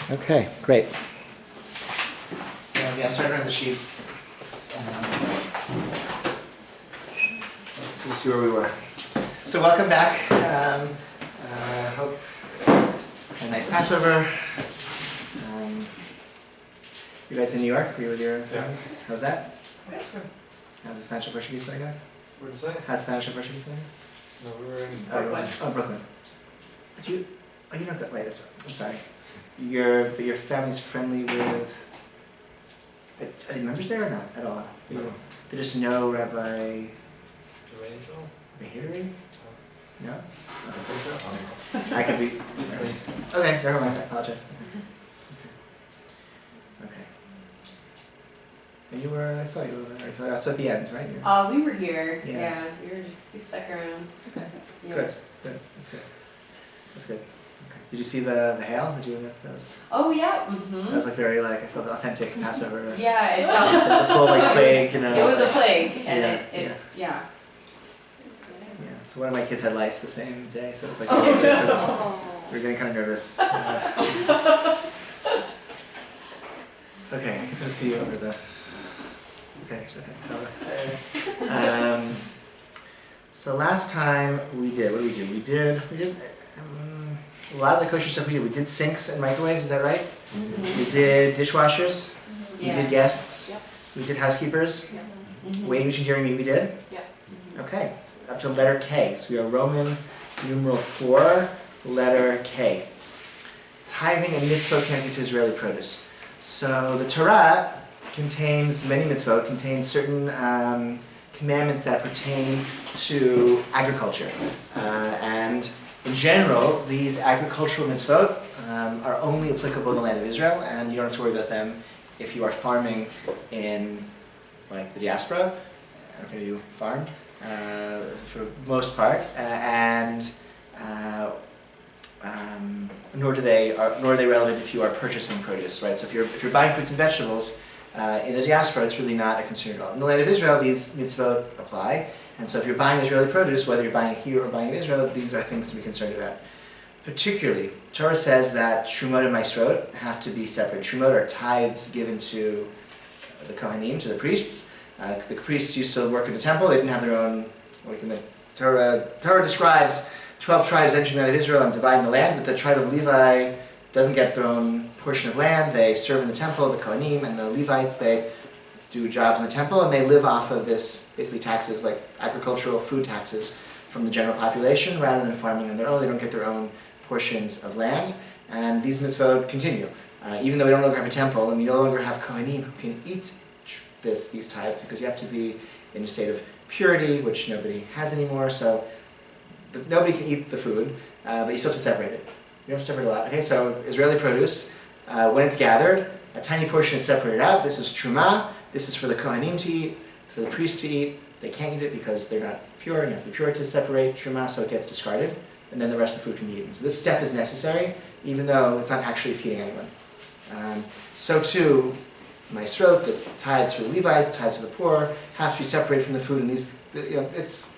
Okay, great. So yeah, I'm starting on the sheet. Let's see where we were. So welcome back. Hope a nice Passover. You guys in New York? Were you with your family? How's that? Good. How's the Spanish and Portuguese thing going? What did you say? How's Spanish and Portuguese thing No, we were in going? Brooklyn. Oh, Brooklyn. But you know, right, that's right. I'm sorry. But your family's friendly with, are they members there or not at all? No. They just know Rabbi The Angel? Hittery? No? I think so. I could be. It's me. Okay, never mind. I apologize. Okay. And you were, I saw you were, I saw at the end, right? We were here. Yeah. Yeah, we stuck around. Okay. Yeah. Good. That's good. That's good. Okay. Did you see the hail? Did you? That was, Oh yeah. that was like very I felt authentic Passover. Yeah, it felt. The full like plague, you know. It was a plague, and Yeah, it yeah. Yeah. So one of my kids had lice the same day, so it was like Oh, okay, no. so we were getting kind of nervous. Okay, I guess I'll see you over the. Okay. So last time what did we do? We did a lot of the kosher stuff we did. We did sinks and microwaves, is that right? Mm-hmm. We did dishwashers. We Yeah. did guests. Yep. We did housekeepers. Mhm. Waiting machine during meat we did. Yeah. Okay, up to letter K. So we are Roman numeral 4, letter K. Tithing and mitzvot connected to Israeli produce. So the Torah contains many mitzvot, contains certain commandments that pertain to agriculture. And in general, these agricultural mitzvot are only applicable in the land of Israel, and you don't have to worry about them if you are farming in like the diaspora. I don't know if any of you farm, for the most part, nor are they relevant if you are purchasing produce, right? So if you're buying fruits and vegetables in the diaspora, it's really not a concern at all. In the land of Israel, these mitzvot apply, and so if you're buying Israeli produce, whether you're buying it here or buying it in Israel, these are things to be concerned about. Particularly, Torah says that trumot and maasrot have to be separate. Trumot are tithes given to the Kohanim, to the priests. The priests used to work in the temple. They didn't have their own, like in the Torah describes 12 tribes entering out of Israel and dividing the land, but the tribe of Levi doesn't get their own portion of land. They serve in the temple, the Kohanim and the Levites, they do jobs in the temple, and they live off of this, basically taxes, like agricultural food taxes from the general population, rather than farming on their own. They don't get their own portions of land, and these mitzvot continue. Even though we no longer have a temple, and we no longer have Kohanim who can eat these tithes, because you have to be in a state of purity, which nobody has anymore, so nobody can eat the food, but you still have to separate it. You have to separate a lot. Okay, so Israeli produce, when it's gathered, a tiny portion is separated out. This is truma. This is for the Kohanim to eat, for the priests to eat. They can't eat it because they're not pure. You have to be pure to separate truma, so it gets discarded, and then the rest of the food can be eaten. So this step is necessary, even though it's not actually feeding anyone. So too, maasrot, the tithes for the Levites, tithes for the poor, have to be separated from the food. And these, it's.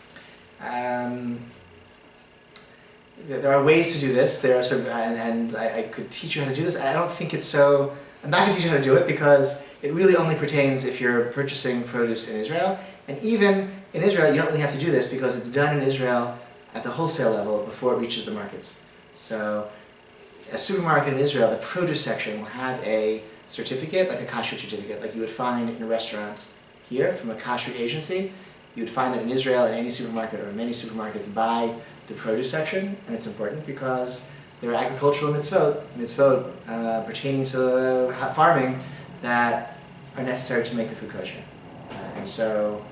There are ways to do this. There are sort of, and I could teach you how to do this. I don't think it's so. I'm not going to teach you how to do it because it really only pertains if you're purchasing produce in Israel. And even in Israel, you don't really have to do this because it's done in Israel at the wholesale level before it reaches the markets. So, a supermarket in Israel, the produce section will have a certificate, like a kashrut certificate, like you would find in a restaurant here from a kashrut agency. You would find that in Israel, in any supermarket or many supermarkets, by the produce section, and it's important because there are agricultural mitzvot pertaining to farming that are necessary to make the food kosher. And so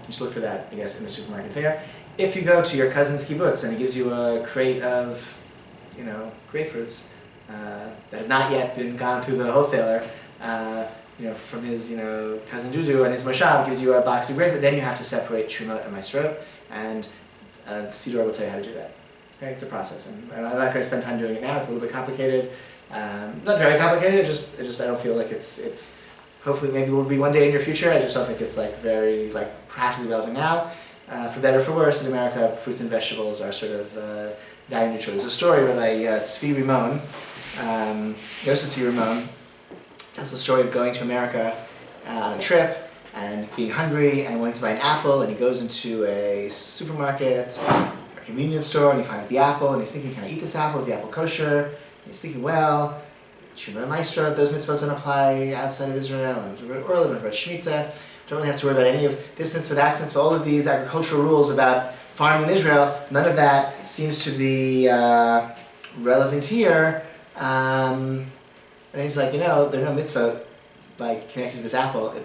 you should look for that, I guess, in the supermarket there. If you go to your cousin's kibbutz and he gives you a crate of, grapefruits that have not yet been gone through the wholesaler, from his, cousin Dudu and his moshav gives you a box of grapefruit, then you have to separate trumot and maasrot, and Sidor will tell you how to do that. Okay, it's a process, and I'm not going to spend time doing it now. It's a little bit complicated, not very complicated. I don't feel like it's. Hopefully, maybe will be one day in your future. I just don't think it's very practically relevant now. For better or for worse, in America, fruits and vegetables are sort of value neutral. There's a story where Tzvi Rimon Yosef Ramon tells the story of going to America on a trip and being hungry and wanting to buy an apple, and he goes into a supermarket or convenience store and he finds the apple and he's thinking, can I eat this apple? Is the apple kosher? And he's thinking, well, Shemar Maestro, those mitzvot don't apply outside of Israel, and Orla, and about Shemitah. Don't really have to worry about any of this mitzvah, that mitzvah, all of these agricultural rules about farming in Israel. None of that seems to be relevant here. And he's like, there are no mitzvot like connected to this apple. It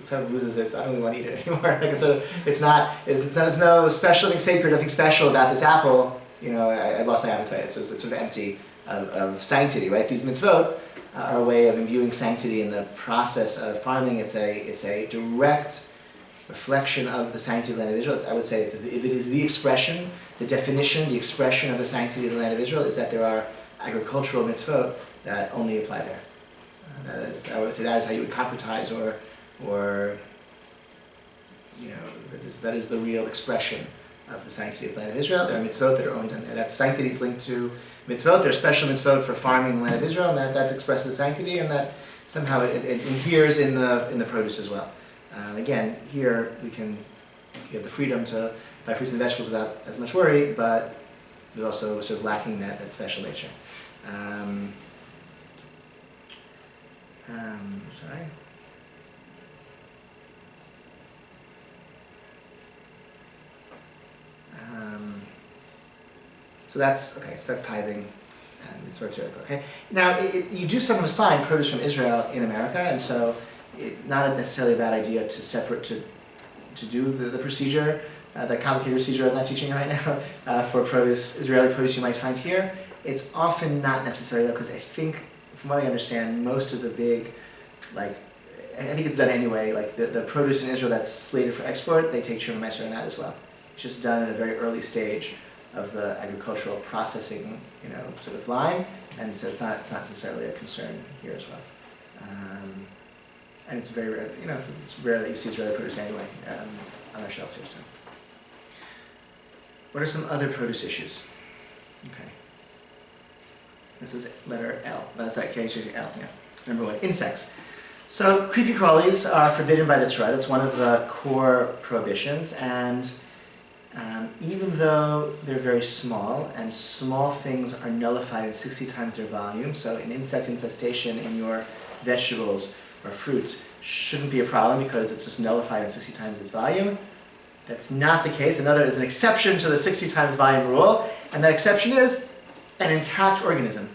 sort of loses its, I don't really want to eat it anymore. There's no special, nothing sacred, nothing special about this apple. I lost my appetite. It's sort of empty of sanctity, right? These mitzvot are a way of imbuing sanctity in the process of farming. It's a direct reflection of the sanctity of the land of Israel. I would say it is the expression, the definition, the expression of the sanctity of the land of Israel is that there are agricultural mitzvot that only apply there. I would say that is how you would concretize or that is the real expression of the sanctity of the land of Israel. There are mitzvot that are only done there. That sanctity is linked to mitzvot. There are special mitzvot for farming in the land of Israel, and that expresses sanctity, and that somehow it inheres in the produce as well. Again, here you have the freedom to buy fruits and vegetables without as much worry, but they're also sort of lacking that special nature. Sorry. So that's okay. So that's tithing, and it's very typical. Okay. Now you do sometimes find produce from Israel in America, and so it's not necessarily a bad idea to do the procedure, the complicated procedure I'm not teaching right now for produce, Israeli produce you might find here. It's often not necessary though, because I think, from what I understand, most of the big, I think it's done anyway. Like the produce in Israel that's slated for export, they take Shemar Maestro on that as well. It's just done at a very early stage of the agricultural processing, sort of line, and so it's not necessarily a concern here as well. And it's very rare, it's rare that you see Israeli produce anyway on our shelves here. So, what are some other produce issues? Okay, this is letter L. That's like L. Yeah. Number 1, insects. So creepy crawlies are forbidden by the Torah. That's one of the core prohibitions, and even though they're very small, and small things are nullified in 60 times their volume, so an insect infestation in your vegetables or fruit shouldn't be a problem because it's just nullified in 60 times its volume. That's not the case. Another is an exception to the 60 times volume rule, and that exception is an intact organism.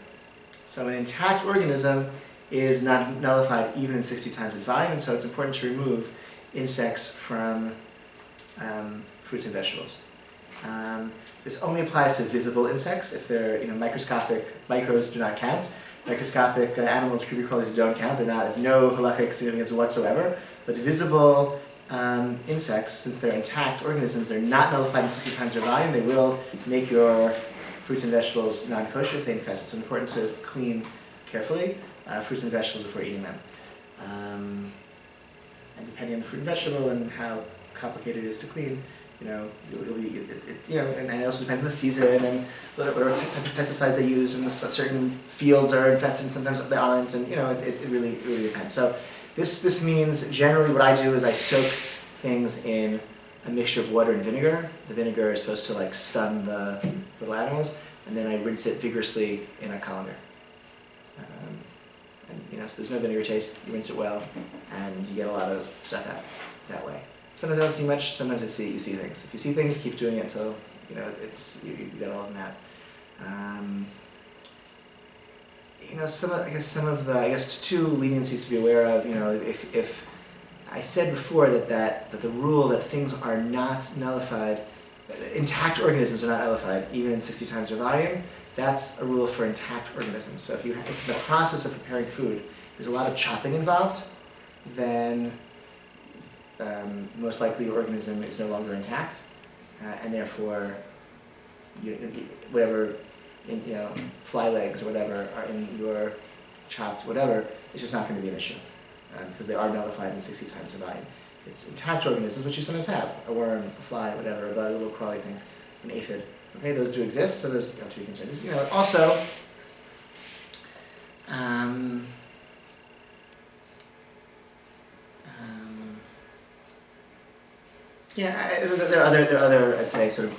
So an intact organism is not nullified even in 60 times its volume, and so it's important to remove insects from fruits and vegetables. This only applies to visible insects. If they're microscopic, microbes do not count. Microscopic animals, creepy crawlies, don't count. They have no halachic significance whatsoever. But visible insects, since they're intact organisms, they're not nullified in 60 times their volume. They will make your fruits and vegetables non-kosher if they infest. It's important to clean carefully fruits and vegetables before eating them. And depending on the fruit and vegetable and how complicated it is to clean, you'll be, and it also depends on the season and whatever type of pesticides they use, and certain fields are infested and sometimes they aren't, and it really depends. So this means generally what I do is I soak things in a mixture of water and vinegar. The vinegar is supposed to stun the little animals, and then I rinse it vigorously in a colander. So there's no vinegar taste. You rinse it well, and you get a lot of stuff out that way. Sometimes I don't see much. Sometimes you see things. If you see things, keep doing it until you get all of them out. Some of the two leniencies to be aware of. If I said before that the rule that things are not nullified, intact organisms are not nullified even in 60 times their volume. That's a rule for intact organisms. So if the process of preparing food, there's a lot of chopping involved, then most likely your organism is no longer intact, and therefore, whatever, fly legs or whatever are in your chopped whatever, it's just not going to be an issue, because they are nullified in 60 times their volume. It's intact organisms, which you sometimes have, a worm, a fly, whatever, a bug, a little crawly thing, an aphid. Okay, those do exist, so those you have to be concerned. Also, Um, yeah, there are other, I'd say, sort of,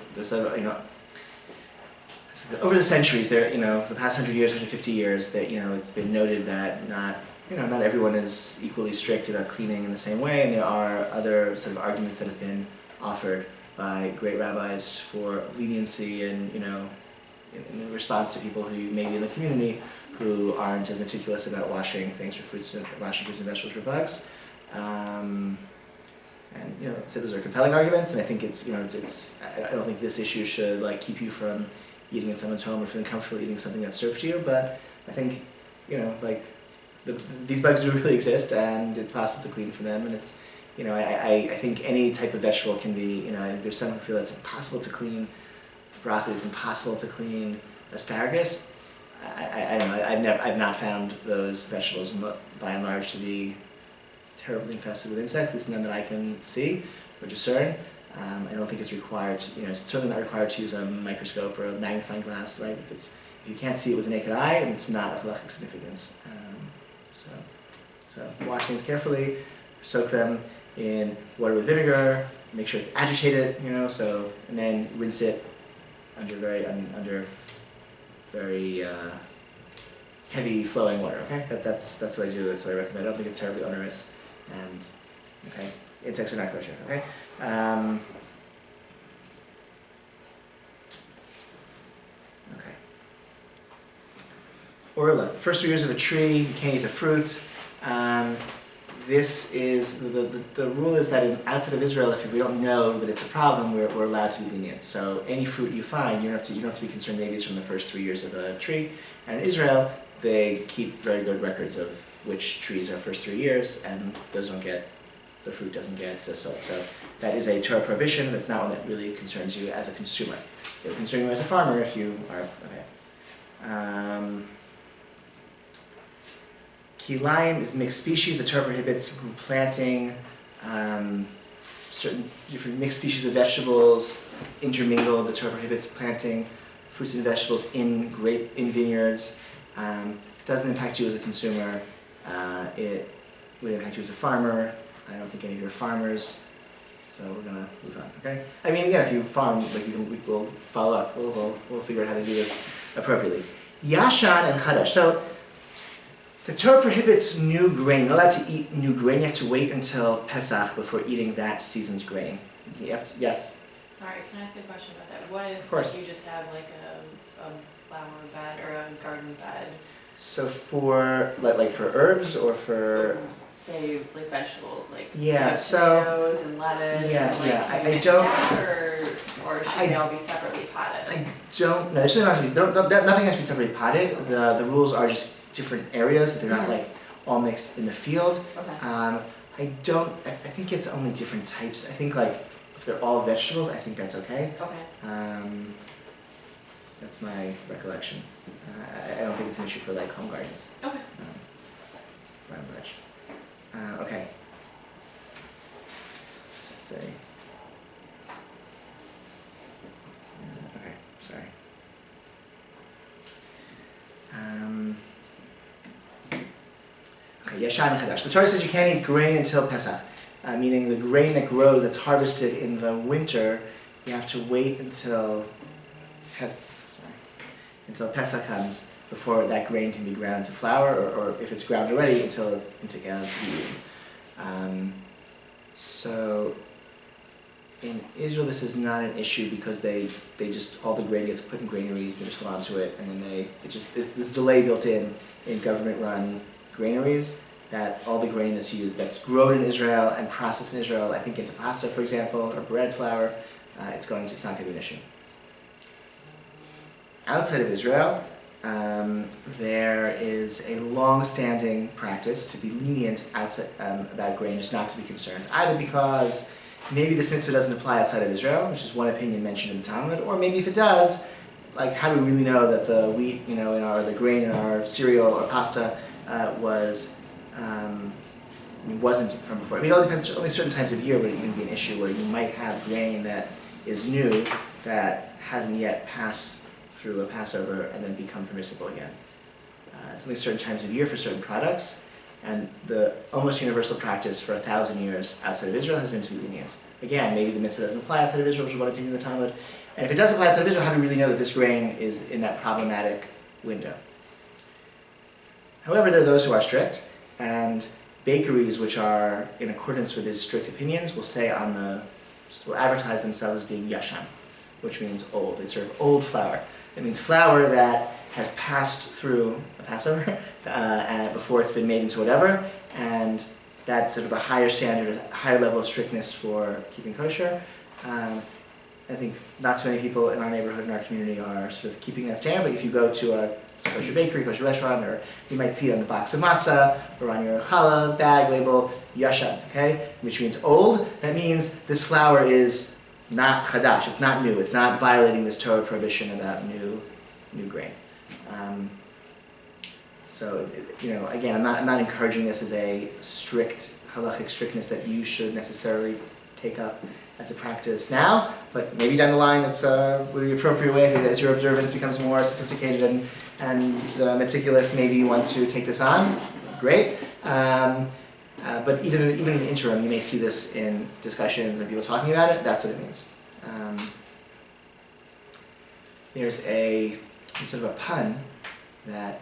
over the centuries, the past 100 years, 150 years, that, it's been noted that not everyone is equally strict about cleaning in the same way, and there are other sort of arguments that have been offered by great rabbis for leniency and, in response to people who may be in the community who aren't as meticulous about washing fruits and vegetables for bugs. And so those are compelling arguments, and I think I don't think this issue should keep you from eating in someone's home or feeling comfortable eating something that's served to you. But I think these bugs do really exist, and it's possible to clean from them. And it's I think any type of vegetable can be. I think there's some who feel it's impossible to clean broccoli. It's impossible to clean asparagus. I don't know. I've not found those vegetables by and large to be terribly infested with insects. There's none that I can see or discern. I don't think it's required. It's certainly not required to use a microscope or a magnifying glass, right? If you can't see it with the naked eye, then it's not of halachic significance. So wash things carefully, soak them in water with vinegar, make sure it's agitated, and then rinse it under very heavy flowing water. Okay, that's what I do. That's what I recommend. I don't think it's terribly onerous, and okay, insects are not kosher. Okay. Okay. Orla, first 3 years of a tree, you can't eat the fruit. This is the rule is that outside of Israel, if we don't know that it's a problem, we're allowed to be lenient. So any fruit you find, you don't have to be concerned. Maybe it's from the first 3 years of a tree. And in Israel, they keep very good records of which trees are first 3 years, and the fruit doesn't get sold. So that is a Torah prohibition. That's not one that really concerns you as a consumer. It will concern you as a farmer if you are okay. Kilayim is mixed species. The Torah prohibits planting certain different mixed species of vegetables intermingled. The Torah prohibits planting fruits and vegetables in vineyards. Doesn't impact you as a consumer. It would impact you as a farmer. I don't think any of you are farmers, so we're gonna move on. Okay. I mean, again, if you farm, we'll follow up. We'll figure out how to do this appropriately. Yashan and Chadash. So the Torah prohibits new grain. You're allowed to eat new grain. You have to wait until Pesach before eating that season's grain. Yes? Sorry, can I ask a question about that? What if Of course. you just have a flower bed or a garden bed? So for for herbs or for Say vegetables, so tomatoes and lettuce. yeah, and, yeah. I mixed don't. together, or should they all be separately potted? I don't. No, nothing has to be separately potted. The rules are just different areas. They're not all mixed in the field. Okay. I think it's only different types. I think if they're all vegetables, I think that's okay. Okay. That's my recollection. I don't think it's an issue for home gardens. Okay. By and large. Okay. So let's say. Okay. Sorry. Okay, Yashan and Chadash. The Torah says you can't eat grain until Pesach, meaning the grain that grows, that's harvested in the winter, you have to wait until Pesach comes before that grain can be ground to flour, or if it's ground already, until it's to be eaten. So in Israel, this is not an issue because they just, all the grain gets put in granaries, they just hold on to it, and then there's this delay built in government-run granaries, that all the grain that's used, that's grown in Israel and processed in Israel, I think into pasta, for example, or bread flour, it's not going to be an issue. Outside of Israel, there is a long-standing practice to be lenient about grain, just not to be concerned, either because maybe this mitzvah doesn't apply outside of Israel, which is one opinion mentioned in the Talmud, or maybe if it does, how do we really know that the wheat, the grain in our cereal or pasta wasn't from before? I mean, it all depends. Only certain times of year would it even be an issue where you might have grain that is new that hasn't yet passed through a Passover and then become permissible again. It's only certain times of year for certain products, and the almost universal practice for 1,000 years outside of Israel has been to be lenient. Again, maybe the mitzvah doesn't apply outside of Israel, which is one opinion of the Talmud. And if it does apply outside of Israel, how do we really know that this grain is in that problematic window? However, there are those who are strict, and bakeries which are in accordance with his strict opinions will say will advertise themselves as being yashan, which means old. They serve old flour. It means flour that has passed through a Passover before it's been made into whatever, and that's sort of a higher standard, a higher level of strictness for keeping kosher. I think not too many people in our neighborhood, in our community, are sort of keeping that standard, but if you go to a kosher bakery, kosher restaurant, or you might see it on the box of matzah, or on your challah bag label, yashan, okay? Which means old. That means this flour is not chadash, it's not new, it's not violating this Torah prohibition about new grain. So, again, I'm not encouraging this as a strict, halachic strictness that you should necessarily take up as a practice now, but maybe down the line it's would be the appropriate way as your observance becomes more sophisticated and meticulous. Maybe you want to take this on. Great. But even in the interim, you may see this in discussions and people talking about it. That's what it means. There's a sort of a pun that,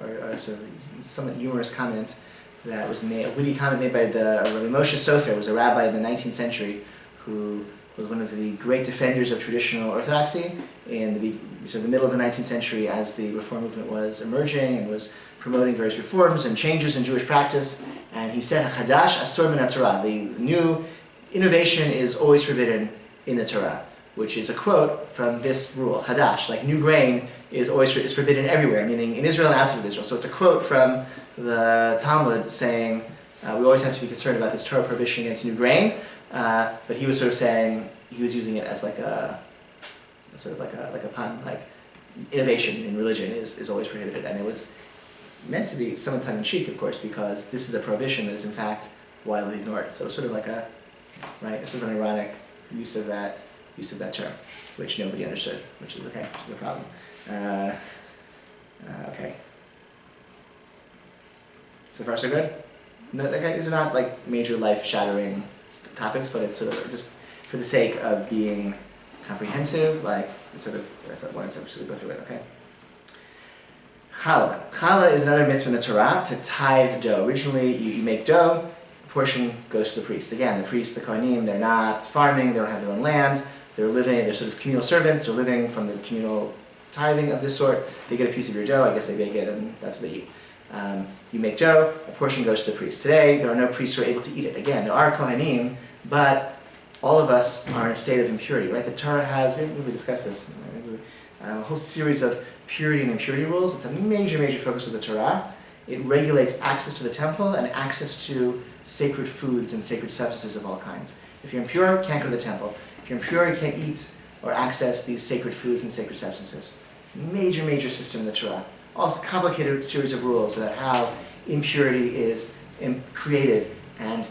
or sort of somewhat humorous comment that was made, a witty comment made by the Rabbi Moshe Sofer, was a rabbi in the 19th century who was one of the great defenders of traditional orthodoxy in the middle of the 19th century as the Reform movement was emerging and was promoting various reforms and changes in Jewish practice. And he said, "Chadash asur min haTorah." The new innovation is always forbidden in the Torah, which is a quote from this rule. Chadash, like new grain, is forbidden everywhere, meaning in Israel and outside of Israel. So it's a quote from the Talmud saying we always have to be concerned about this Torah prohibition against new grain. But he was sort of saying, he was using it as like a pun, like innovation in religion is always prohibited, and it was meant to be somewhat tongue-in-cheek, of course, because this is a prohibition that is in fact widely ignored. So it's sort of like it's sort of an ironic use of that term, which nobody understood, which is okay, which is a problem. Okay. So far, so good? No, these are not like major life-shattering topics, but it's sort of just for the sake of being comprehensive, like it's sort of, I thought wanted to actually go through it, okay? Challah. Challah is another mitzvah in the Torah, to tithe dough. Originally, you make dough, a portion goes to the priest. Again, the priests, the Kohanim, they're not farming, they don't have their own land, they're sort of communal servants, they're living from the communal tithing of this sort. They get a piece of your dough, I guess they bake it, and that's what they eat. You make dough, a portion goes to the priest. Today, there are no priests who are able to eat it. Again, there are Kohanim, but all of us are in a state of impurity, right? The Torah has, maybe we discussed this, a whole series of purity and impurity rules. It's a major, major focus of the Torah. It regulates access to the temple and access to sacred foods and sacred substances of all kinds. If you're impure, you can't go to the temple. If you're impure, you can't eat or access these sacred foods and sacred substances. Major, major system in the Torah. Also complicated series of rules about how impurity is created and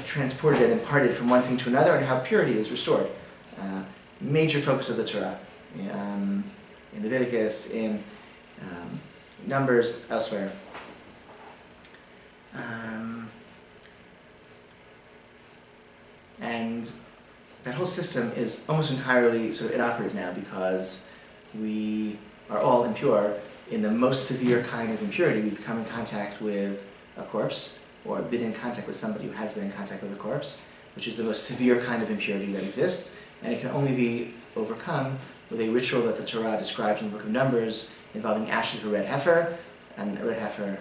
transported and imparted from one thing to another, and how purity is restored. Major focus of the Torah. In Leviticus, in Numbers, elsewhere. And that whole system is almost entirely sort of inoperative now because we are all impure. In the most severe kind of impurity, we've come in contact with a corpse, or been in contact with somebody who has been in contact with a corpse, which is the most severe kind of impurity that exists, and it can only be overcome with a ritual that the Torah describes in the book of Numbers involving ashes of a red heifer, and a red heifer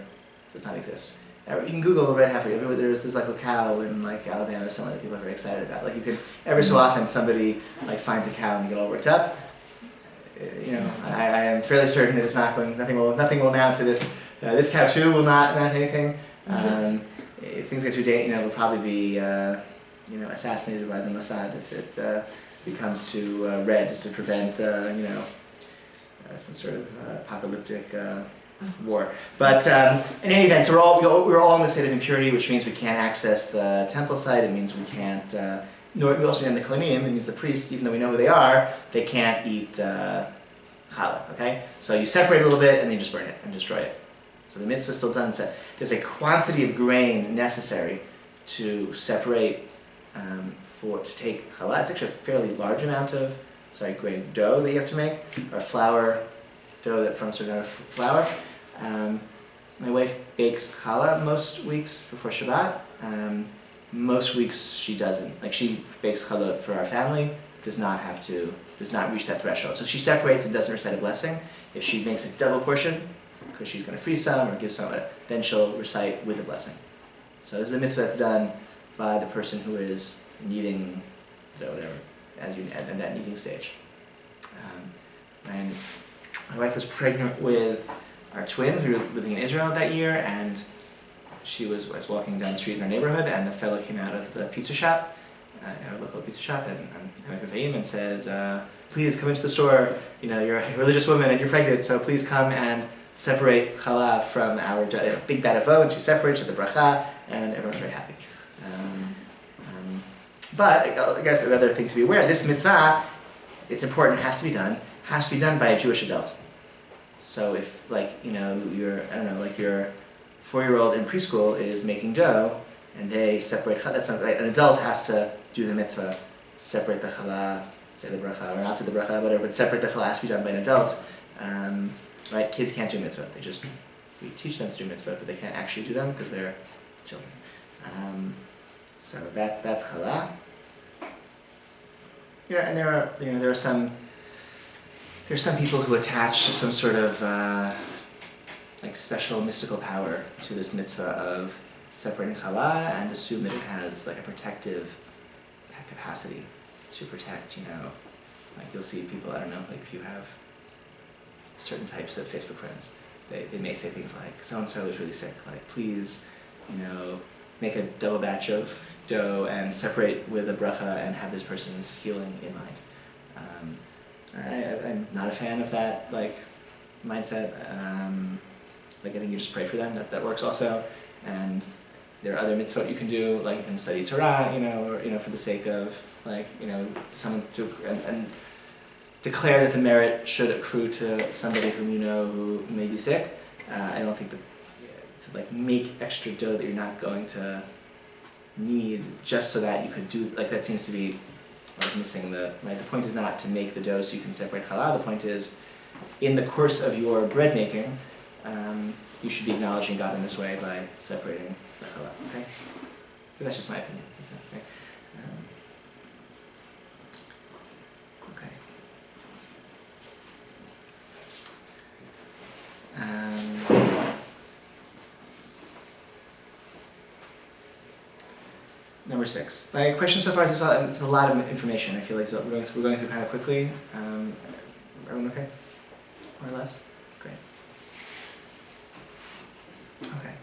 does not exist. You can Google a red heifer. There's like a cow in like Alabama or somewhere that people are very excited about. Like you could, every so often somebody like finds a cow and you get all worked up. I am fairly certain that it's not going. Nothing will amount to this. This cow too will not amount to anything. If things get too dangerous, it'll probably be assassinated by the Mossad if it becomes too red, just to prevent some sort of apocalyptic war. But in any event, so we're all in the state of impurity, which means we can't access the temple site. It means we can't. We also mean the Kohanim. It means the priests, even though we know who they are, they can't eat challah. Okay, so you separate a little bit and then you just burn it and destroy it. So the mitzvah is still done. So there's a quantity of grain necessary to separate, to take challah. It's actually a fairly large amount of, grain dough that you have to make, or flour dough that from certain flour. My wife bakes challah most weeks before Shabbat. Most weeks she doesn't. Like she bakes challah for our family, does not reach that threshold. So she separates and doesn't recite a blessing. If she makes a double portion, because she's going to freeze some or give some, then she'll recite with a blessing. So this is a mitzvah that's done by the person who is kneading, whatever, at that kneading stage. And my wife was pregnant with our twins. We were living in Israel that year, and she was walking down the street in our neighborhood, and the fellow came out of the pizza shop, our local pizza shop, and said, please come into the store, you're a religious woman and you're pregnant, so please come and separate challah from our big bat of vo, and she separates with the bracha, and everyone's very happy. But I guess another thing to be aware, this mitzvah, it's important, has to be done by a Jewish adult. So if your 4-year-old in preschool is making dough, and they separate challah, that's not right. An adult has to do the mitzvah, separate the challah, say the bracha, or not say the bracha, whatever, but separate the challah has to be done by an adult. Right? Kids can't do mitzvah. We teach them to do mitzvah, but they can't actually do them because they're children. So that's challah. And there are some people who attach some sort of special mystical power to this mitzvah of separating challah and assume that it has a protective capacity to protect. You'll see people, I don't know, if you have certain types of Facebook friends, they may say things like, so-and-so is really sick, please, make a double batch of dough and separate with a bracha and have this person's healing in mind. I'm not a fan of that, mindset. I think you just pray for them, that works also. And there are other mitzvot you can do, you can study Torah, or, for the sake of, someone's and declare that the merit should accrue to somebody whom who may be sick. I don't think that to make extra dough that you're not going to need just so that you could do, that seems to be missing the point is not to make the dough so you can separate challah. The point is, in the course of your bread making, you should be acknowledging God in this way by separating the challah. Okay, but that's just my opinion. Okay. Number 6. My question so far is it's a lot of information. I feel like we're going through kind of quickly. Everyone okay? More or less? Great. Okay.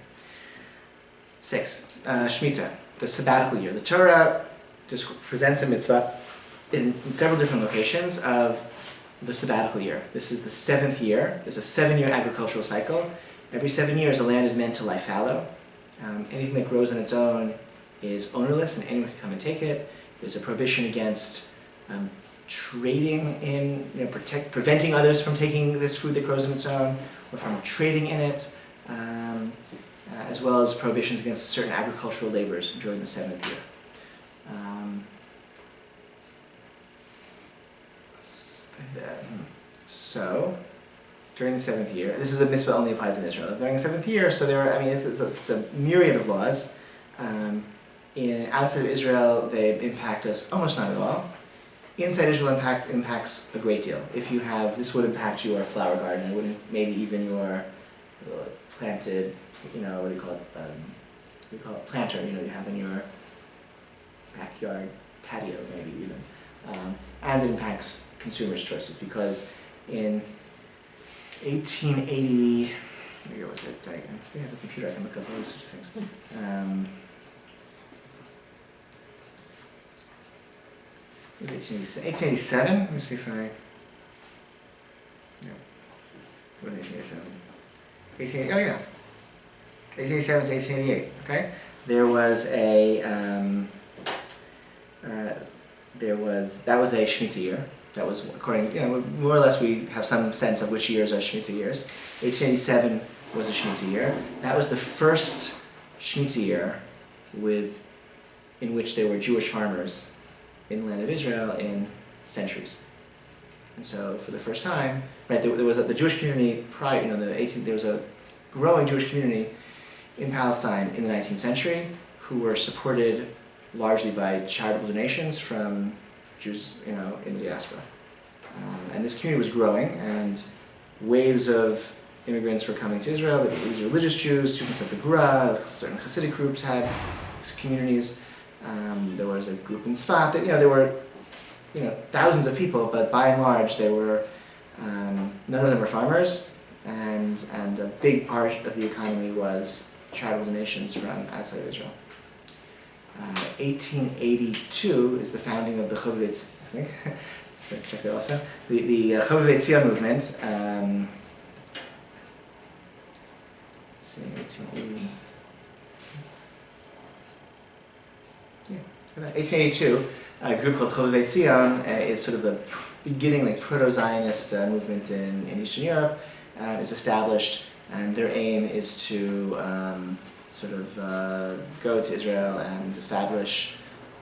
6. Shemitah, the sabbatical year. The Torah just presents a mitzvah in several different locations of the sabbatical year. This is the 7th year. There's a 7-year agricultural cycle. Every 7 years, the land is meant to lie fallow. Anything that grows on its own is ownerless, and anyone can come and take it. There's a prohibition against trading in, preventing others from taking this food that grows on its own, or from trading in it, as well as prohibitions against certain agricultural labors during the 7th year. So, during the 7th year, this is a mitzvah only applies in Israel. During the 7th year, so it's a myriad of laws. Outside of Israel, they impact us almost not at all. Inside Israel, impacts a great deal. This would impact your flower garden. It wouldn't, maybe even your planted, what do you call it, planter, you have in your backyard patio, maybe even. And it impacts consumers' choices, because in 1880, where was it? I have a computer, I can look up all these sorts of things. 1887, let me see if I, no, what was 1887? 1887 to 1888, okay? That was a Shemitah year. That was according, more or less we have some sense of which years are Shemitah years. 1887 was a Shemitah year. That was the first Shemitah year in which there were Jewish farmers in the land of Israel in centuries. And so for the first time, right, there was the Jewish community prior, there was a growing Jewish community in Palestine in the 19th century who were supported largely by charitable donations from Jews, in the diaspora. And this community was growing, and waves of immigrants were coming to Israel. These religious Jews, students of the Gura, certain Hasidic groups had communities. There was a group in Sfat. There were thousands of people, but by and large, they were none of them were farmers, and a big part of the economy was charitable donations from outside of Israel. 1882 is the founding of the Chovevei, I think. Check that also. The Chovevei Tzion movement. Let's see, 1880. Yeah, 1882. A group called Chovevei Tzion is sort of the beginning, proto-Zionist movement in Eastern Europe. Is established, and their aim is to go to Israel and establish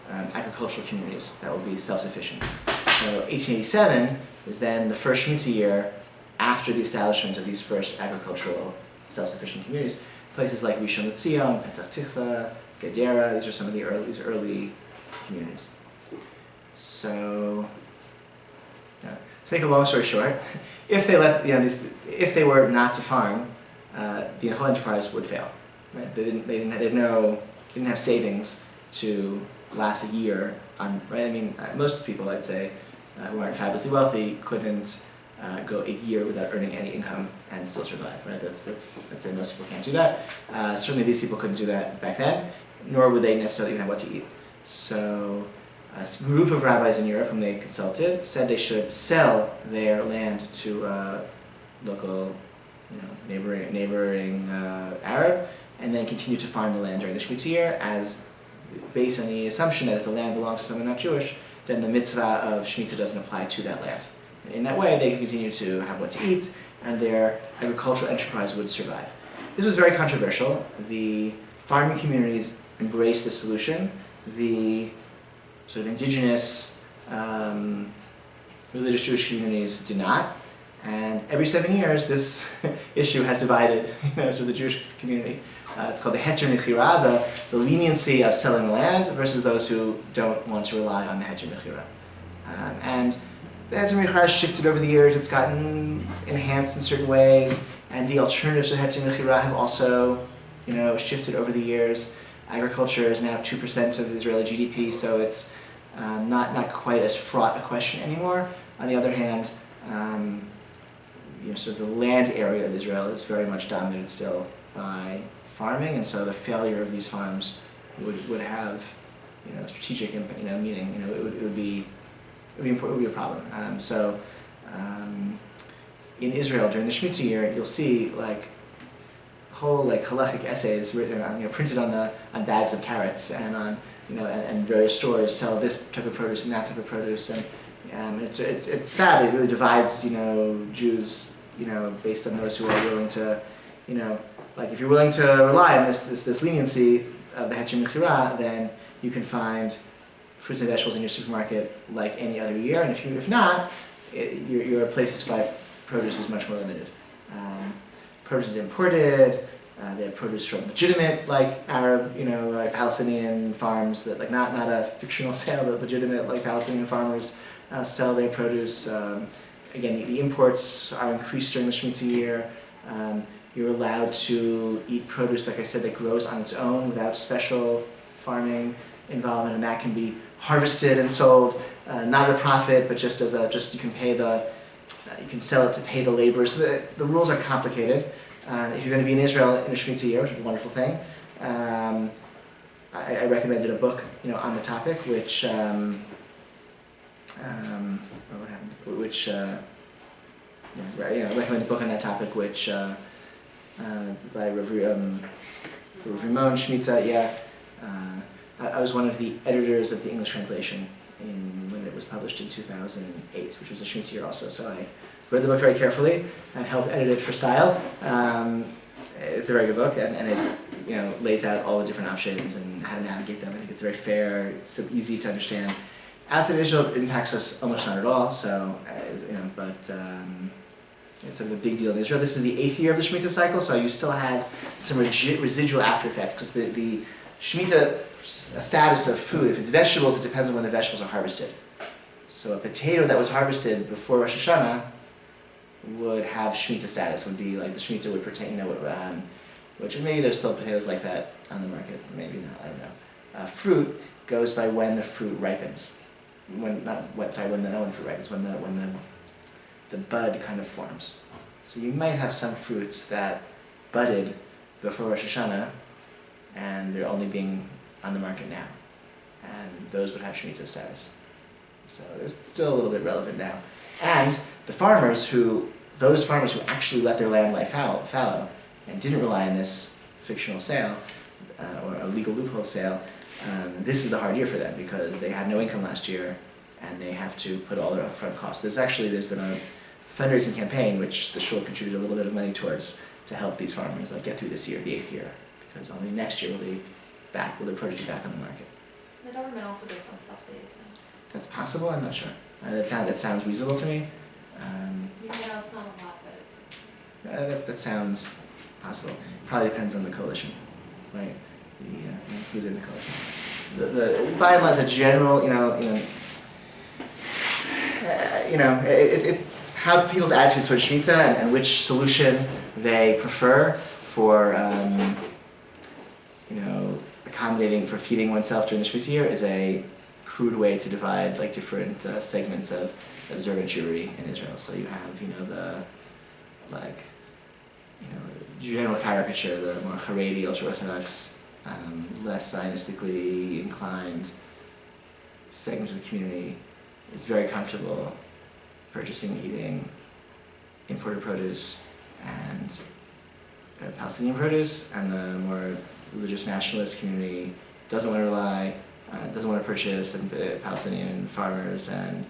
agricultural communities that will be self-sufficient. So 1887 is then the first Shemitah year after the establishment of these first agricultural self-sufficient communities. Places like Rishon LeZion, Petach Tikva, Gedera, these are some of the early communities. So, to make a long story short, if they were not to farm, the whole enterprise would fail. Right? They didn't have savings to last a year on. Right? I mean, most people, I'd say, who aren't fabulously wealthy, couldn't go a year without earning any income and still survive. Right? I'd say most people can't do that. Certainly, these people couldn't do that back then, nor would they necessarily even have what to eat. So, a group of rabbis in Europe whom they consulted said they should sell their land to local, neighboring Arab, and then continue to farm the land during the Shemitah year, as based on the assumption that if the land belongs to someone not Jewish, then the mitzvah of Shemitah doesn't apply to that land. And in that way, they could continue to have what to eat, and their agricultural enterprise would survive. This was very controversial. The farming communities embraced this solution. The sort of indigenous religious Jewish communities did not. And every 7 years, this issue has divided the Jewish community. It's called the Heter Mechira, the leniency of selling the land versus those who don't want to rely on the Heter Mechira. And the Heter Mechira has shifted over the years. It's gotten enhanced in certain ways, and the alternatives to Heter Mechira have also, shifted over the years. Agriculture is now 2% of Israeli GDP, so it's not quite as fraught a question anymore. On the other hand, sort of the land area of Israel is very much dominated still by farming, and so the failure of these farms would have, strategic meaning. It would be a problem. In Israel during the Shemitah year, you'll see whole halachic essays written, printed on bags of carrots, and on and various stores sell this type of produce and that type of produce, and it's sad. It really divides Jews based on those who are willing to if you're willing to rely on this leniency of the Heter Mechira, then you can find fruits and vegetables in your supermarket like any other year, and if not, your places to buy produce is much more limited. Produce is imported. They have produce from legitimate, Arab, Palestinian farms that, not a fictional sale, but legitimate, Palestinian farmers sell their produce. Again, the imports are increased during the Shemitah year. You're allowed to eat produce, like I said, that grows on its own without special farming involvement, and that can be harvested and sold, not at a profit, but just you can pay you can sell it to pay the laborers. So the rules are complicated. If you're going to be in Israel in a Shemitah year, which is a wonderful thing, I recommended a book, on the topic, which I recommend a book on that topic, which by Rabbi Shemitah. I was one of the editors of the English translation when it was published in 2008, which was a Shemitah year also. So I read the book very carefully and helped edit it for style. it's a very good book, and it lays out all the different options and how to navigate them. I think it's very fair, so easy to understand. Outside of Israel, it impacts us almost not at all. So but it's sort of a big deal in Israel. This is the 8th year of the Shemitah cycle, so you still have some residual after effect because the Shemitah status of food, if it's vegetables, it depends on when the vegetables are harvested. So a potato that was harvested before Rosh Hashanah would have Shemitah status, would be like the Shemitah would pertain, which maybe there's still potatoes like that on the market, maybe not, I don't know. Fruit goes by when the fruit ripens. When the fruit ripens, when the bud kind of forms. So you might have some fruits that budded before Rosh Hashanah, and they're only being on the market now. And those would have Shemitah status. So it's still a little bit relevant now. And those farmers who actually let their land lie fallow and didn't rely on this fictional sale or a legal loophole sale, this is the hard year for them because they had no income last year and they have to put all their upfront costs. There's been a fundraising campaign which the shul contributed a little bit of money towards to help these farmers get through this year, the 8th year, because only next year will their produce be back on the market. The government also does some subsidies now. That's possible. I'm not sure. That sounds reasonable to me. It's not a lot, but it's. That sounds possible. Probably depends on the coalition, right? Who's in the coalition. The by and large, a general, how people's attitudes towards Shemitah and which solution they prefer for, accommodating for feeding oneself during the Shemitah year is a crude way to divide different segments of observant Jewry in Israel. So you have, general caricature, the more Haredi, ultra-Orthodox, less Zionistically inclined segment of the community is very comfortable purchasing and eating imported produce and Palestinian produce, and the more religious nationalist community doesn't want to rely, doesn't want to purchase Palestinian farmers and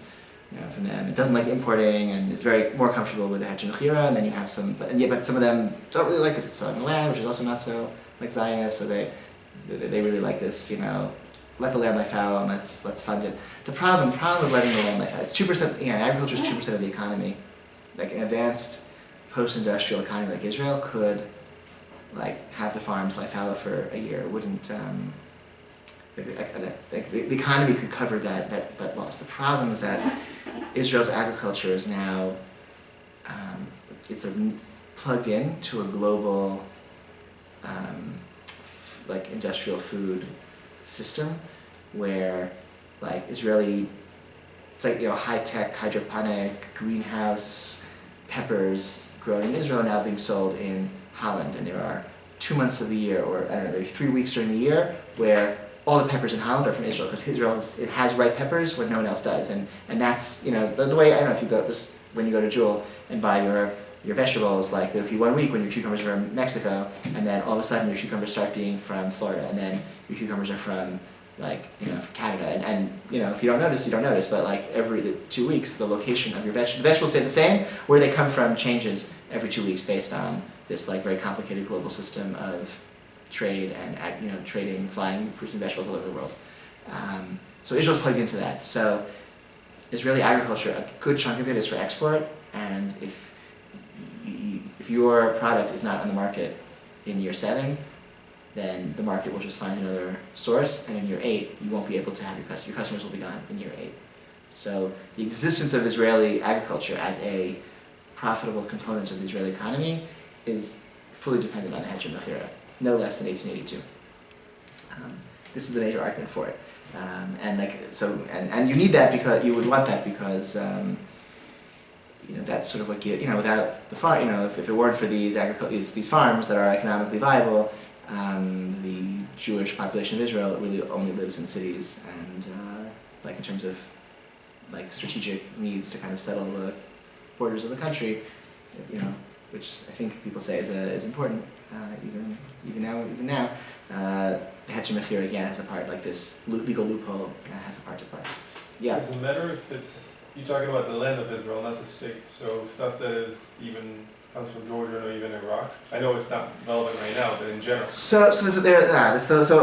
from them. It doesn't like importing and is very more comfortable with the Hajj and Chira, and then you have some, but some of them don't really like because it's selling the land, which is also not so Zionist, so they really like this, let the land lie fallow and let's fund it. The problem with letting the land lie fallow, it's 2%, agriculture is 2% of the economy. Like an advanced post-industrial economy like Israel could have the farms lie fallow for a year. It wouldn't, the economy could cover that loss. The problem is that Israel's agriculture is now it's sort of plugged in to a global industrial food system where Israeli, it's high-tech hydroponic greenhouse peppers grown in Israel are now being sold in Holland, and there are 2 months of the year, or I don't know, maybe 3 weeks during the year where all the peppers in Holland are from Israel, because Israel has ripe peppers when no one else does, and that's the way, I don't know if you go when you go to Jewel and buy your vegetables, there'll be 1 week when your cucumbers are from Mexico, and then all of a sudden your cucumbers start being from Florida, and then your cucumbers are from from Canada, and if you don't notice, you don't notice, but every 2 weeks the location of your vegetables stay the same. Where they come from changes every 2 weeks based on this very complicated global system of trade and trading, flying fruits and vegetables all over the world. So Israel's plugged into that. So Israeli agriculture, a good chunk of it is for export, and if your product is not on the market in year 7, then the market will just find another source, and in year 8, you won't be able to have your customers will be gone in year 8. So the existence of Israeli agriculture as a profitable component of the Israeli economy is fully dependent on the Hajj and Mechira, no less than 1882. This is the major argument for it. And you need that because you would want that because that's sort of what without the farm, if it weren't for these farms that are economically viable, the Jewish population of Israel really only lives in cities, and in terms of strategic needs to kind of settle the borders of the country, which I think people say is important, even now. The Hajj Mechir again has a part, this legal loophole has a part to play. Yeah. Does it matter if you're talking about the land of Israel, not the state, so stuff that is even comes from Georgia or even Iraq? I know it's not relevant right now, but in general. So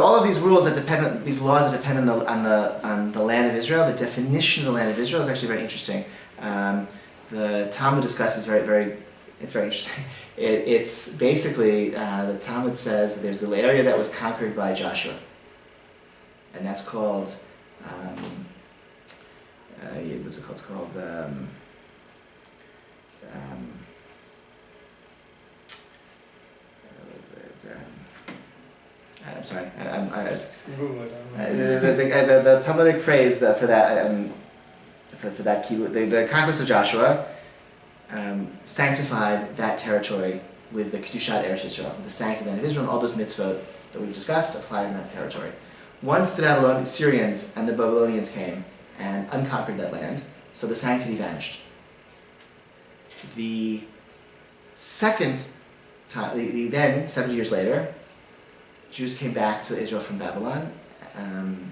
all of these rules that depend on these laws that depend on the land of Israel, the definition of the land of Israel is actually very interesting. The Talmud discusses it's very interesting. It's basically the Talmud says that there's the area that was conquered by Joshua, and that's called what's it called? It's called I'm sorry. The Talmudic phrase for that key, the conquest of Joshua sanctified that territory with the Kedushat Eretz Yisrael, the sanctity of Israel, and all those mitzvot that we discussed applied in that territory. Once the Syrians and the Babylonians came and unconquered that land, so the sanctity vanished. The second time, then 70 years later, Jews came back to Israel from Babylon, and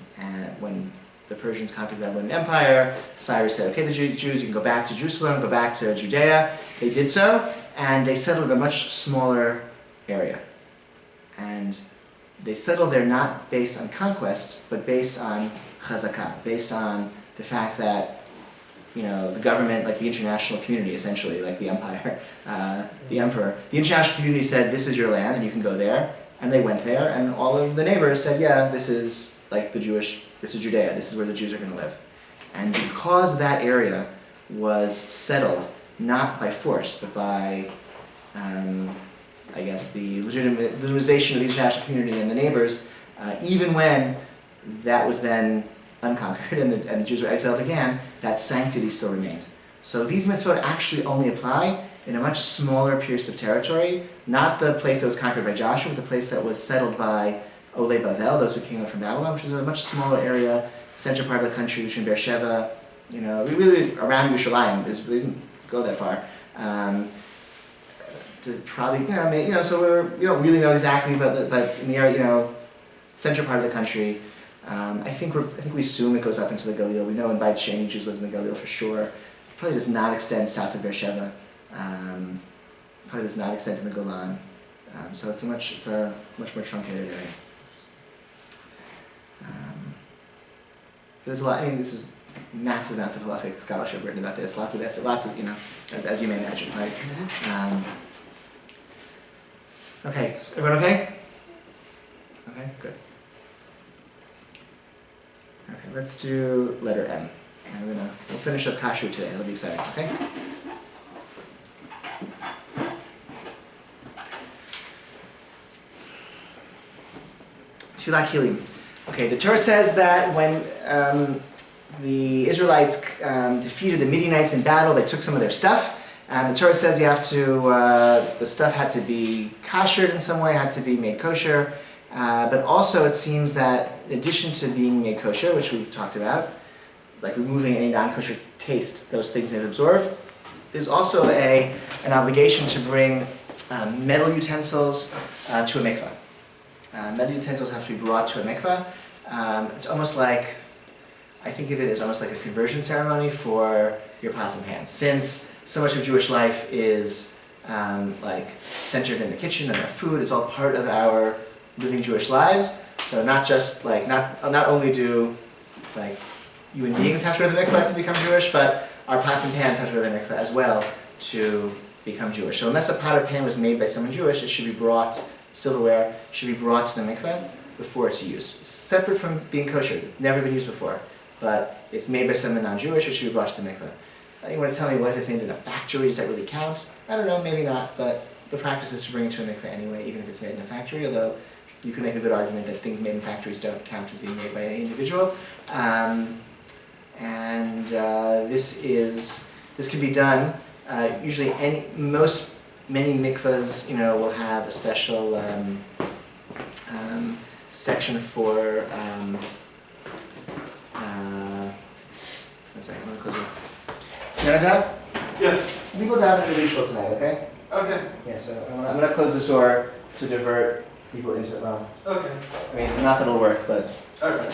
when the Persians conquered the Babylonian Empire, Cyrus said, okay, the Jews, you can go back to Jerusalem, go back to Judea. They did so, and they settled in a much smaller area. And they settled there not based on conquest, but based on chazakah, based on the fact that, the government, like the international community, essentially, like the empire, the emperor, the international community said, this is your land, and you can go there. And they went there, and all of the neighbors said, yeah, this is Judea, this is where the Jews are going to live. And because that area was settled, not by force, but by, the legitimization of the international community and the neighbors, even when that was then unconquered and the Jews were exiled again, that sanctity still remained. So these mitzvot actually only apply in a much smaller piece of territory, not the place that was conquered by Joshua, but the place that was settled by Olei Bavel, those who came up from Babylon, which is a much smaller area, central part of the country between Beersheba, we really around Yerushalayim, we didn't go that far. Probably, so we don't really know exactly, but in the area, central part of the country. I think we assume it goes up into the Galil. We know in Beit Sheni Jews live in the Galil for sure. It probably does not extend south of Beersheba. Probably does not extend to the Golan. So it's a much more truncated area. There's a lot. This is massive amounts of halachic scholarship written about this. Lots of as you may imagine, right? Okay, everyone okay? Okay, good. Okay, let's do letter M. And we'll finish up Kashu today. That'll be exciting. Okay. Tefillah Kilim. Okay, the Torah says that when the Israelites defeated the Midianites in battle, they took some of their stuff, and the Torah says the stuff had to be kashered in some way, had to be made kosher, but also it seems that in addition to being made kosher, which we've talked about, like removing any non-kosher taste those things may absorb, there's also an obligation to bring metal utensils to a mikveh. Metal utensils have to be brought to a mikveh. It's almost like, I think of it as almost like a conversion ceremony for your pots and pans. Since so much of Jewish life is centered in the kitchen and our food, it's all part of our living Jewish lives. So not just not only do human beings have to go to the mikveh to become Jewish, but our pots and pans have to go to the mikveh as well to become Jewish. So unless a pot or pan was made by someone Jewish, it should be brought, silverware should be brought to the mikveh before it's used. It's separate from being kosher. It's never been used before, but it's made by someone non-Jewish, it should be brought to the mikveh. You want to tell me what if it's made in a factory? Does that really count? I don't know, maybe not, but the practice is to bring it to a mikveh anyway, even if it's made in a factory, although you can make a good argument that things made in factories don't count as being made by any individual. This can be done. Usually, many mikvahs, will have a special section for. One second, I'm gonna close it. You want to dive? Yeah. Let me go down into the ritual tonight, okay? Okay. Yeah. So I'm gonna close this door to divert people into it. Well, Okay. I mean, not that it'll work, but. Okay.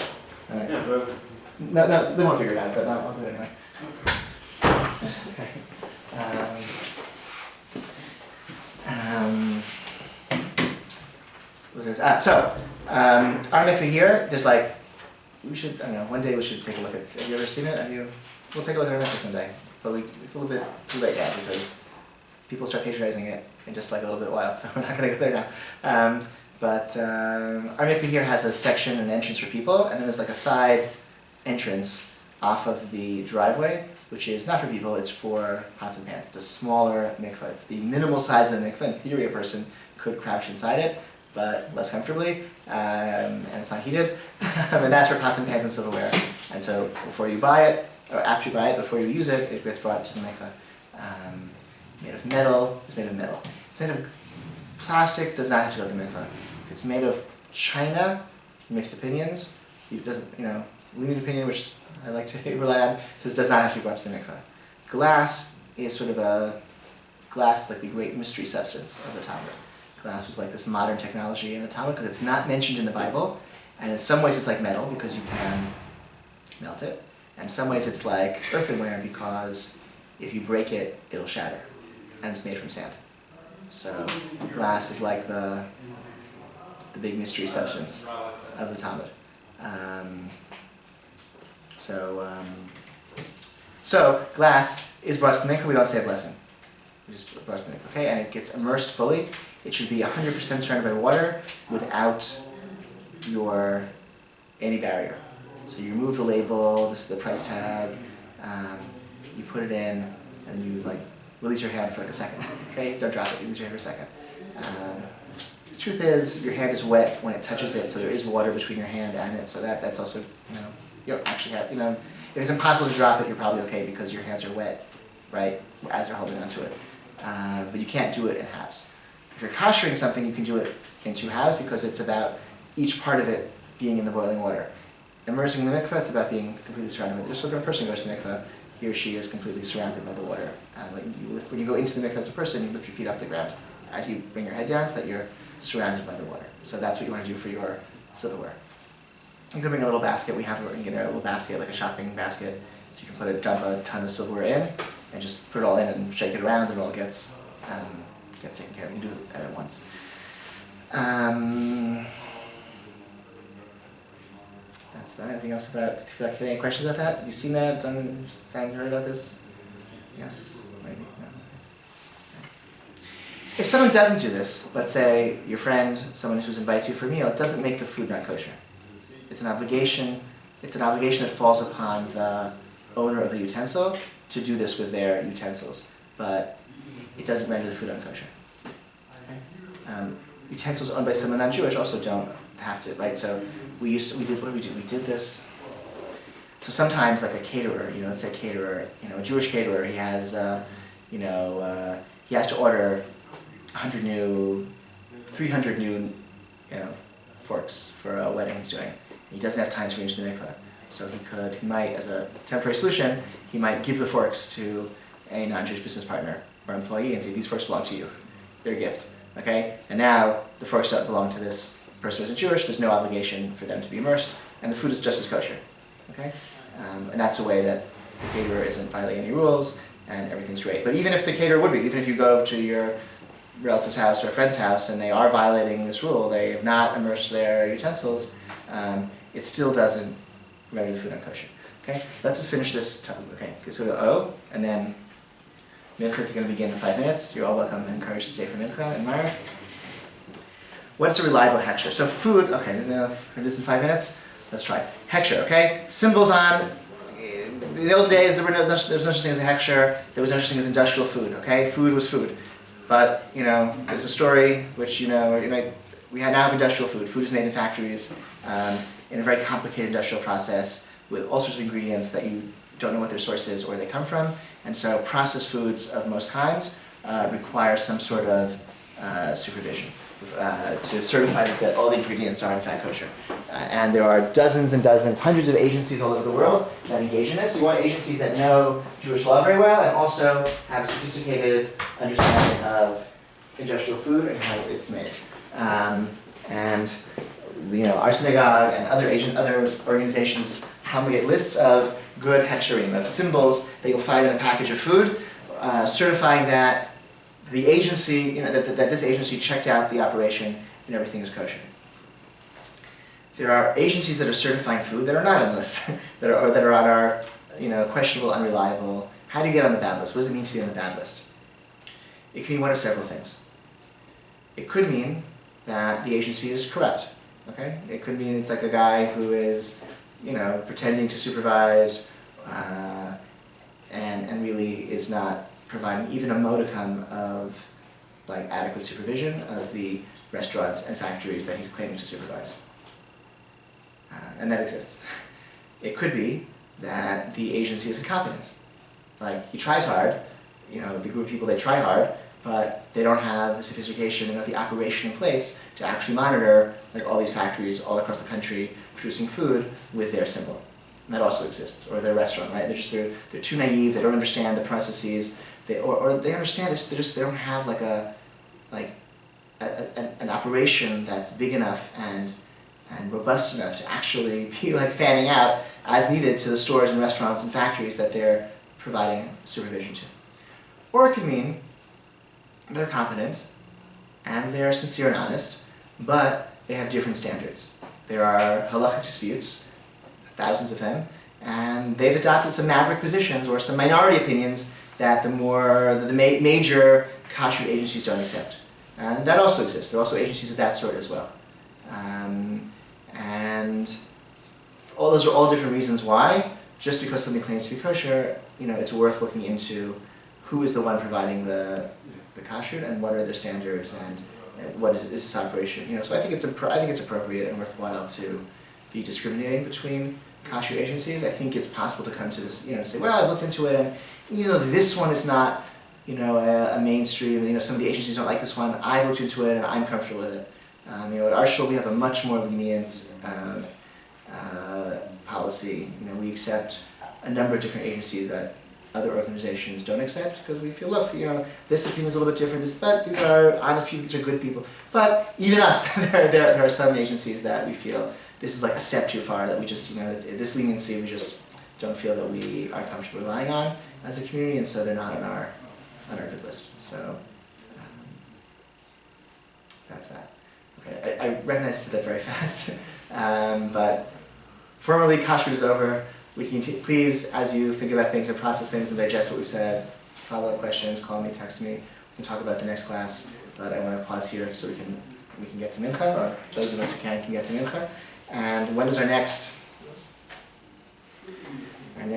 All right. Yeah, but No, they won't figure it out, but I'll do it anyway. Okay. What was this? Our mikveh here, there's like, I don't know, one day we should take a look at, have you ever seen it? We'll take a look at our mikveh someday. But it's a little bit too late now because people start patronizing it in just like a little bit while, so we're not going to go there now. Our mikveh here has a section, an entrance for people, and then there's like a side entrance off of the driveway, which is not for people, it's for pots and pans. It's a smaller mikveh. It's the minimal size of the mikveh. In theory, a person could crouch inside it, but less comfortably, and it's not heated. And that's for pots and pans and silverware. And so before you buy it, or after you buy it, before you use it, it gets brought to the mikveh. Made of metal, it's made of metal. It's made of plastic, does not have to go to the mikveh. If it's made of china, mixed opinions, it doesn't, lenient opinion, which I like to rely on, says does not have to be brought to the mikveh. Glass is sort of like the great mystery substance of the Talmud. Glass was like this modern technology in the Talmud because it's not mentioned in the Bible, and in some ways it's like metal because you can melt it, and in some ways it's like earthenware because if you break it, it'll shatter, and it's made from sand. So glass is like the big mystery substance of the Talmud. So glass is brought to the mikveh. We don't say a blessing. We just brought to the mikveh, okay? And it gets immersed fully. It should be 100% surrounded by water without any barrier. So you remove the label. This is the price tag. You put it in, and you release your hand for like a second. Okay, don't drop it. Release your hand for a second. The truth is, your hand is wet when it touches it, so there is water between your hand and it. So that's also, you don't actually have, if it's impossible to drop it, you're probably okay because your hands are wet, right, as you're holding onto it. But you can't do it in halves. If you're koshering something, you can do it in 2 halves because it's about each part of it being in the boiling water. Immersing in the mikveh, it's about being completely surrounded by it. Just look at a person who goes to the mikveh, he or she is completely surrounded by the water. When you go into the mikveh as a person, you lift your feet off the ground as you bring your head down so that you're surrounded by the water. So that's what you want to do for your silverware. You can bring a little basket. We have a little basket, like a shopping basket, so you can dump a ton of silverware in and just put it all in and shake it around, and it all gets taken care of. You can do that at once. That's that. Anything else about? Any questions about that? Have you seen that? Heard about this? Yes, maybe. No. If someone doesn't do this, let's say your friend, someone who invites you for a meal, it doesn't make the food not kosher. It's an obligation. It's an obligation that falls upon the owner of the utensil to do this with their utensils, but it doesn't render the food unkosher. Okay? Utensils owned by someone non-Jewish also don't have to, right? So we did this. So sometimes, like a caterer, let's say a caterer, a Jewish caterer, he has, he has to order 300 new, forks for a wedding he's doing. He doesn't have time to arrange the mikveh, so he might, as a temporary solution, he might give the forks to a non-Jewish business partner or employee and say, these forks belong to you. They're a gift, okay? And now the forks don't belong to this person who isn't Jewish. There's no obligation for them to be immersed, and the food is just as kosher, okay? And that's a way that the caterer isn't violating any rules, and everything's great. But even if the caterer would be, even if you go to your relative's house or a friend's house and they are violating this rule, they have not immersed their utensils, it still doesn't render the food unkosher. Okay, let's just finish this. Okay, let's go to O, and then mincha is going to begin in 5 minutes. You're all welcome and encouraged to stay for mincha and Meyer. What's a reliable hechsher? So food, okay, this in 5 minutes. Let's try. Hechsher, okay? Symbols on. In the old days, there was no such thing as a hechsher. There was no such thing as industrial food, okay? Food was food. But, there's a story which, we now have industrial food. Food is made in factories in a very complicated industrial process with all sorts of ingredients that you don't know what their source is or where they come from. And so processed foods of most kinds require some sort of supervision to certify that all the ingredients are in fact kosher. And there are dozens and dozens, hundreds of agencies all over the world that engage in this. You want agencies that know Jewish law very well and also have a sophisticated understanding of industrial food and how it's made. Our synagogue and other organizations promulgate lists of good hechsherim, of symbols that you'll find in a package of food, certifying that the agency, you know, that this agency checked out the operation and everything is kosher. There are agencies that are certifying food that are not on the list, that are on our, you know, questionable, unreliable. How do you get on the bad list? What does it mean to be on the bad list? It can mean one of several things. It could mean that the agency is corrupt. Okay? It could mean it's like a guy who is, you know, pretending to supervise, and really is not providing even a modicum of like adequate supervision of the restaurants and factories that he's claiming to supervise. And that exists. It could be that the agency is incompetent. Like, he tries hard, you know, the group of people, they try hard, but they don't have the sophistication and the operation in place to actually monitor like all these factories all across the country producing food with their symbol. And that also exists, or their restaurant, right? They're too naive, they don't understand the processes, or they understand it, they don't have like an operation that's big enough and robust enough to actually be like fanning out as needed to the stores and restaurants and factories that they're providing supervision to. Or it could mean they're competent and they're sincere and honest, but they have different standards. There are halachic disputes, thousands of them, and they've adopted some maverick positions or some minority opinions that the major kashrut agencies don't accept. And that also exists. There are also agencies of that sort as well. And all those are all different reasons why, just because something claims to be kosher, you know, it's worth looking into who is the one providing the kashrut and what are their standards and what is this operation. You know, so I think it's appropriate and worthwhile to be discriminating between kashrut agencies. I think it's possible to come to this, you know, say, well, I've looked into it, and even though this one is not, you know, a mainstream, you know, some of the agencies don't like this one, I've looked into it and I'm comfortable with it. You know, at our shul we have a much more lenient policy. You know, we accept a number of different agencies that other organizations don't accept because we feel, look, you know, this opinion is a little bit different, but these are honest people, these are good people. But even us, there are some agencies that we feel this is like a step too far, that we just, you know, this leniency we just don't feel that we are comfortable relying on as a community, and so they're not on our good list. So that's that. Okay, I recognize I said that very fast, but formally kashrut is over. We can please, as you think about things and process things and digest what we said, follow-up questions, call me, text me. We can talk about the next class, but I want to pause here so we can get to mincha, or those of us who can get to mincha. And when is our next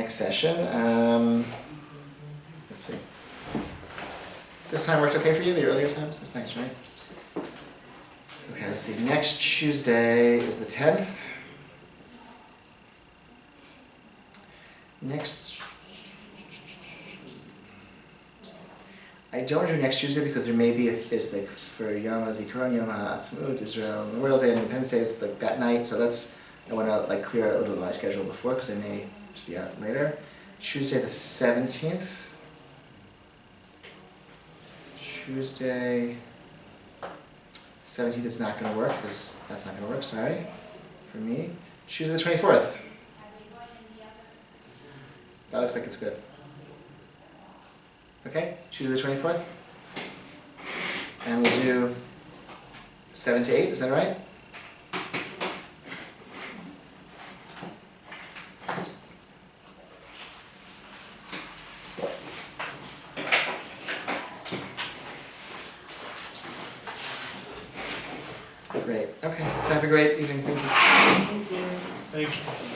session? Let's see. This time worked okay for you? The earlier times? That's nice, right? Okay, let's see. Next Tuesday is the 10th. I don't do next Tuesday because there may be there's like for Yom HaZikaron, Yom HaAtzmaut, Israel Memorial Day, and Independence Day is like that night. So I want to like clear out a little bit of my schedule before because I may just be out later. Tuesday the 17th. Tuesday 17th is not going to work because that's not going to work. Sorry for me. Tuesday the 24th. That looks like it's good. Okay, Tuesday the 24th. And we'll do 7 to 8, is that right? Great, okay, so have a great evening, thank you. Thank you. Thank you.